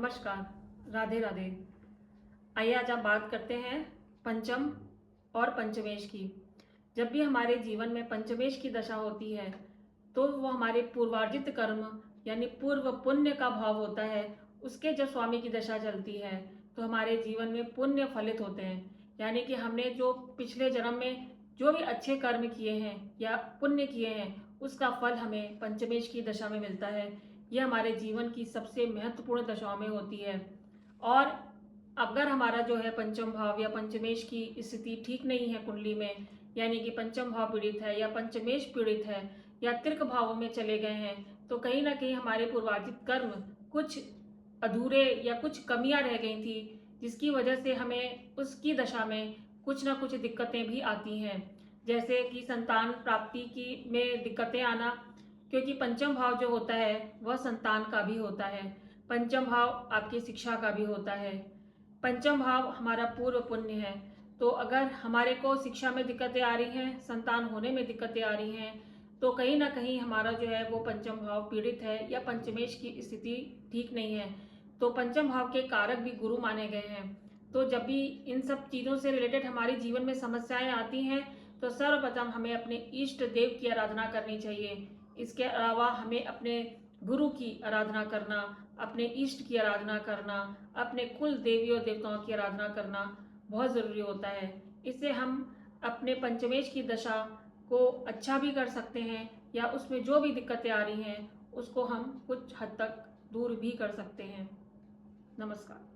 नमस्कार, राधे राधे। आइए आज आप बात करते हैं पंचम और पंचमेश की। जब भी हमारे जीवन में पंचमेश की दशा होती है तो वो हमारे पूर्वार्जित कर्म यानी पूर्व पुण्य का भाव होता है। उसके जब स्वामी की दशा चलती है तो हमारे जीवन में पुण्य फलित होते हैं, यानी कि हमने जो पिछले जन्म में जो भी अच्छे कर्म किए हैं या पुण्य किए हैं उसका फल हमें पंचमेश की दशा में मिलता है। यह हमारे जीवन की सबसे महत्वपूर्ण दशाओं में होती है। और अगर हमारा जो है पंचम भाव या पंचमेश की स्थिति ठीक नहीं है कुंडली में, यानी कि पंचम भाव पीड़ित है या पंचमेश पीड़ित है या तिर्क भावों में चले गए हैं, तो कहीं ना कहीं हमारे पूर्वार्जित कर्म कुछ अधूरे या कुछ कमियां रह गई थी, जिसकी वजह से हमें उसकी दशा में कुछ ना कुछ दिक्कतें भी आती हैं। जैसे कि संतान प्राप्ति की में दिक्कतें आना, क्योंकि पंचम भाव जो होता है वह संतान का भी होता है। पंचम भाव आपकी शिक्षा का भी होता है। पंचम भाव हमारा पूर्व पुण्य है। तो अगर हमारे को शिक्षा में दिक्कतें आ रही हैं, संतान होने में दिक्कतें आ रही हैं, तो कहीं ना कहीं हमारा जो है वो पंचम भाव पीड़ित है या पंचमेश की स्थिति ठीक नहीं है। तो पंचम भाव के कारक भी गुरु माने गए हैं। तो जब भी इन सब चीज़ों से रिलेटेड हमारे जीवन में समस्याएं आती हैं तो सर्वप्रथम हमें अपने इष्ट देव की आराधना करनी चाहिए। इसके अलावा हमें अपने गुरु की आराधना करना, अपने इष्ट की आराधना करना, अपने कुल देवी और देवताओं की आराधना करना बहुत ज़रूरी होता है। इससे हम अपने पंचमेश की दशा को अच्छा भी कर सकते हैं या उसमें जो भी दिक्कतें आ रही हैं उसको हम कुछ हद तक दूर भी कर सकते हैं। नमस्कार।